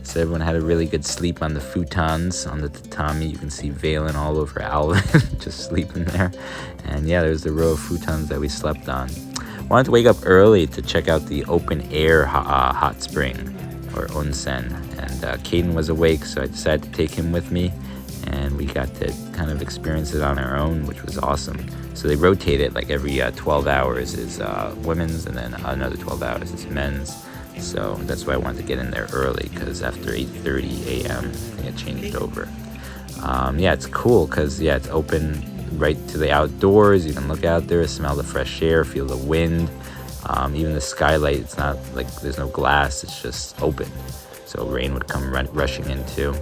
So everyone had a really good sleep on the futons, on the tatami. You can see Valen all over Alvin, just sleeping there. And yeah, there's the row of futons that we slept on. Wanted to wake up early to check out the open air hot spring, or Onsen. And Caden was awake, so I decided to take him with me. And we got to kind of experience it on our own, which was awesome. So they rotate it like every 12 hours is women's, and then another 12 hours is men's. So that's why I wanted to get in there early, because after 8:30 a.m. I think it changed over. Yeah, it's cool because yeah, it's open right to the outdoors. You can look out there, smell the fresh air, feel the wind. Even the skylight, it's not like there's no glass, it's just open. So rain would come rushing in too.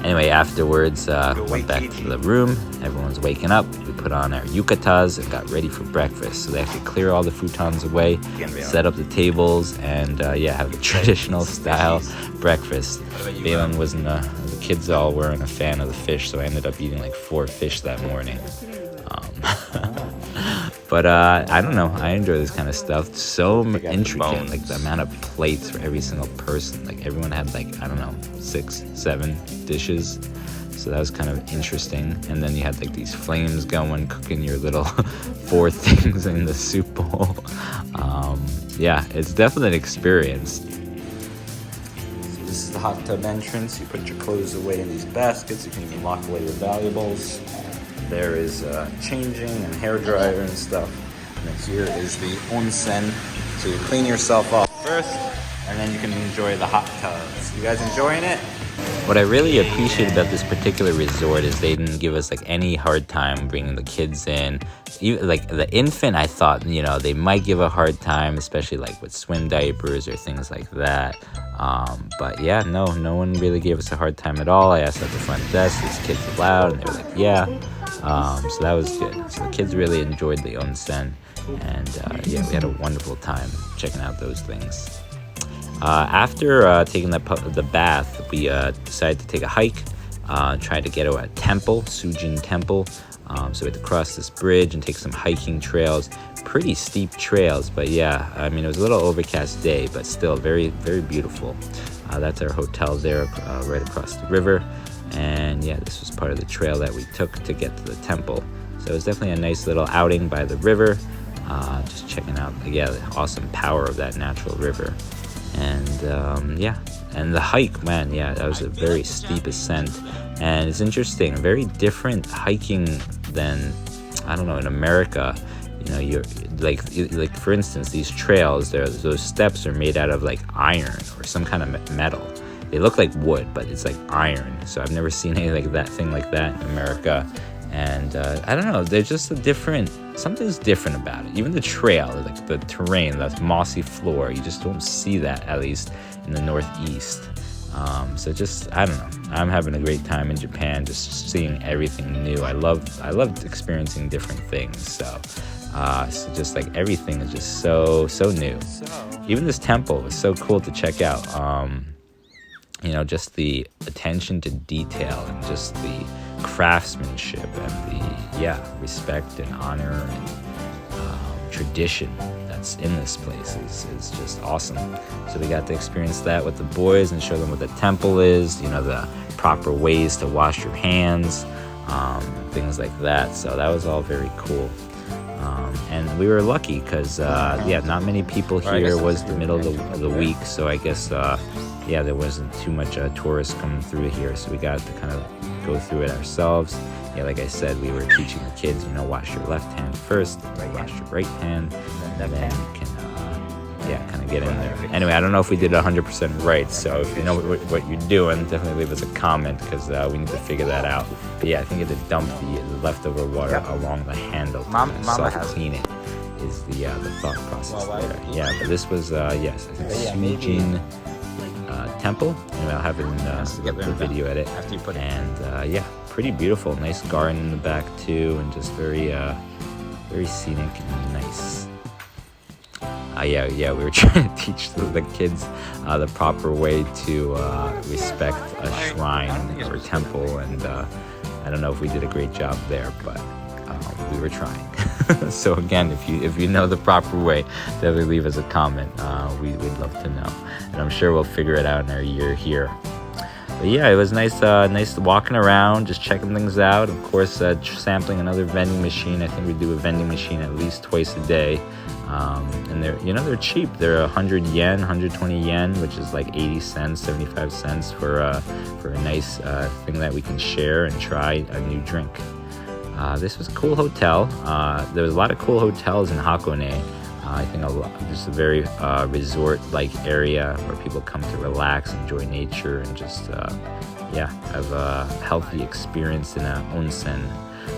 Anyway, afterwards, went back to the room. Everyone's waking up. We put on our yukatas and got ready for breakfast. So they have to clear all the futons away, set up the tables, and yeah, have a traditional style breakfast. Valen wasn't, the kids all weren't a fan of the fish, so I ended up eating like 4 fish that morning. But I don't know, I enjoy this kind of stuff. So intricate, like the amount of plates for every single person. Like everyone had like, I don't know, 6, 7 dishes. So that was kind of interesting. And then you had like these flames going, cooking your little 4 things in the soup bowl. Yeah, it's definitely an experience. So this is the hot tub entrance. You put your clothes away in these baskets. You can even lock away your valuables. There is changing and hair dryer and stuff. And then here is the onsen. So you clean yourself off first, and then you can enjoy the hot tubs. You guys enjoying it? What I really appreciate about this particular resort is they didn't give us like any hard time bringing the kids in. Even, like the infant, I thought, you know, they might give a hard time, especially like with swim diapers or things like that. But yeah, no one really gave us a hard time at all. I asked at the front desk, "Is kids allowed?" And they were like, "Yeah." So that was good. So the kids really enjoyed the onsen, and yeah, we had a wonderful time checking out those things. After taking the bath, we decided to take a hike, try to get to a temple, Sujin Temple. So we had to cross this bridge and take some hiking trails, pretty steep trails, but yeah, I mean, it was a little overcast day, but still very, very beautiful. That's our hotel there, right across the river. And yeah, this was part of the trail that we took to get to the temple. So it was definitely a nice little outing by the river, just checking out, yeah, the awesome power of that natural river. And yeah, and the hike, man, yeah, that was a very steep ascent. And it's interesting, very different hiking than, I don't know, in America. You know, you're like for instance, these trails, those steps are made out of like iron or some kind of metal. They look like wood, but it's like iron. So I've never seen anything like that in America. And I don't know, there's just something's different about it. Even the trail, like the terrain, that mossy floor, you just don't see that, at least in the Northeast. So just, I don't know, I'm having a great time in Japan, just seeing everything new. I loved experiencing different things. So just like everything is just so new. Even this temple was so cool to check out. You know, just the attention to detail and just the craftsmanship and the respect and honor and tradition that's in this place is just awesome. So we got to experience that with the boys and show them what the temple is, you know, the proper ways to wash your hands, things like that. So that was all very cool. And we were lucky because, yeah, not many people here. It was the middle of the week, so I guess, yeah, there wasn't too much tourists coming through here, so we got to kind of go through it ourselves. Yeah, like I said, we were teaching the kids, you know, wash your left hand first, wash your right hand, and then you can, yeah, kind of get in there. Anyway, I don't know if we did 100% right, so if you know what you're doing, definitely leave us a comment, because we need to figure that out. But yeah, I think you have to dump the leftover water along the handle to self-clean it, is the thought process there. Yeah, but this was, yes, I think Suijin Temple. Anyway, I'll have it in the video edit. And yeah, pretty beautiful. Nice garden in the back too, and just very scenic and nice. Yeah, we were trying to teach the kids the proper way to respect a shrine or temple, and I don't know if we did a great job there, but we were trying. So again, if you know the proper way, definitely leave us a comment. We'd love to know, and I'm sure we'll figure it out in our year here. But yeah, it was nice walking around, just checking things out. Of course, sampling another vending machine. I think we do a vending machine at least twice a day. And they're cheap. They're 100 yen, 120 yen, which is like 80 cents, 75 cents for a nice thing that we can share and try a new drink. This was a cool hotel. There was a lot of cool hotels in Hakone. I think just a very resort-like area where people come to relax, enjoy nature, and just have a healthy experience in an onsen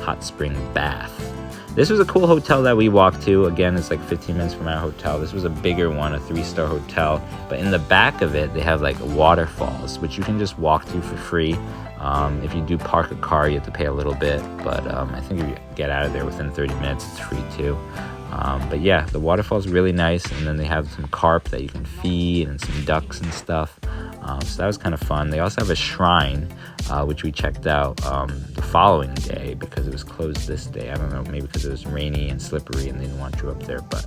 hot spring bath. This was a cool hotel that we walked to. Again, it's like 15 minutes from our hotel. This was a bigger one, a 3-star hotel. But in the back of it, they have like waterfalls, which you can just walk to for free. If you do park a car, you have to pay a little bit. But I think if you get out of there within 30 minutes, it's free too. But yeah, the waterfall is really nice. And then they have some carp that you can feed and some ducks and stuff. So that was kind of fun. They also have a shrine, which we checked out the following day because it was closed this day. I don't know, maybe because it was rainy and slippery and they didn't want you up there. But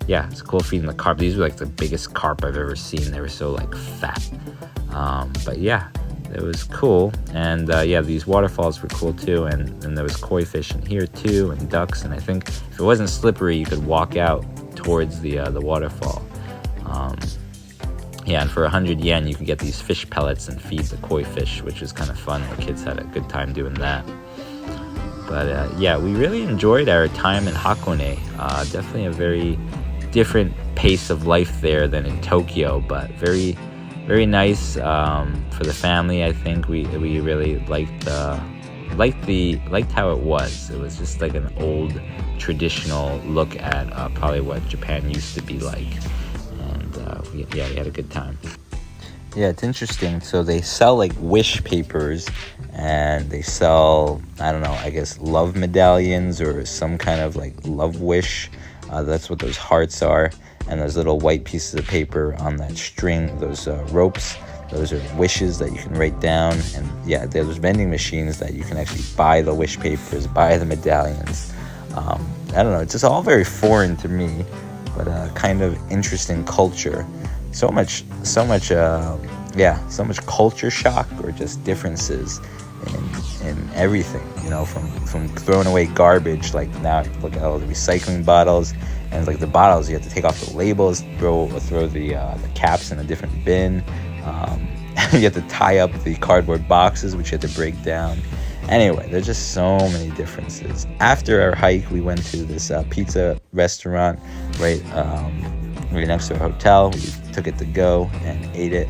yeah, it's cool feeding the carp. These were like the biggest carp I've ever seen. They were so like fat. But yeah, it was cool. And these waterfalls were cool too. And there was koi fish in here too, and ducks. And I think if it wasn't slippery, you could walk out towards the waterfall. And for 100 yen, you can get these fish pellets and feed the koi fish, which was kind of fun. The kids had a good time doing that. But we really enjoyed our time in Hakone. Definitely a very different pace of life there than in Tokyo, but very, very nice for the family. I think we really liked how it was. It was just like an old traditional look at probably what Japan used to be like. We had a good time. Yeah, it's interesting. So they sell like wish papers, and they sell, I don't know, I guess love medallions or some kind of like love wish. That's what those hearts are. And those little white pieces of paper on that string, those ropes, those are wishes that you can write down. And yeah, there's vending machines that you can actually buy the wish papers, buy the medallions. I don't know, it's just all very foreign to me, but kind of interesting culture. So much culture shock, or just differences in everything, from throwing away garbage. Like now look at all the recycling bottles, and like the bottles, you have to take off the labels, throw the caps in a different bin. You have to tie up the cardboard boxes, which you have to break down. Anyway, there's just so many differences. After our hike, we went to this pizza restaurant right next to our hotel. We took it to go and ate it.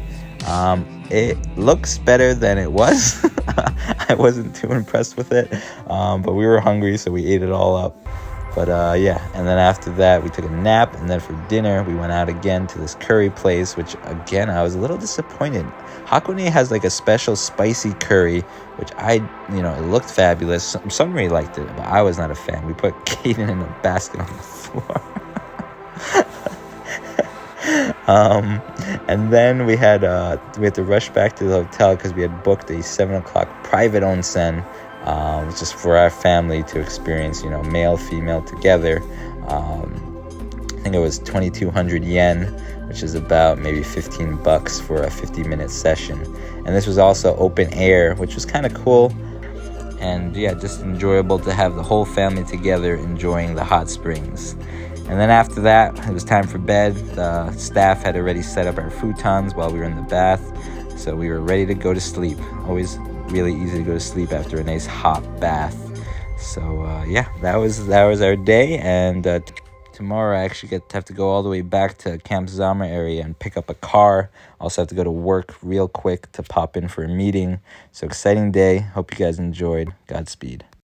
It looks better than it was. I wasn't too impressed with it, but we were hungry, so we ate it all up. But and then after that, we took a nap, and then for dinner, we went out again to this curry place, which again, I was a little disappointed. Hakone has like a special spicy curry, which it looked fabulous. Somebody liked it, but I was not a fan. We put Kaden in a basket on the floor. And then we had to rush back to the hotel because we had booked a 7:00 private onsen, just for our family to experience, male, female together. I think it was 2,200 yen, which is about maybe $15 for a 50-minute session. And this was also open air, which was kind of cool. And yeah, just enjoyable to have the whole family together enjoying the hot springs. And then after that, it was time for bed. The staff had already set up our futons while we were in the bath, so we were ready to go to sleep. Always really easy to go to sleep after a nice hot bath. So that was our day. And tomorrow I actually have to go all the way back to Camp Zama area and pick up a car. Also have to go to work real quick to pop in for a meeting. So exciting day. Hope you guys enjoyed. Godspeed.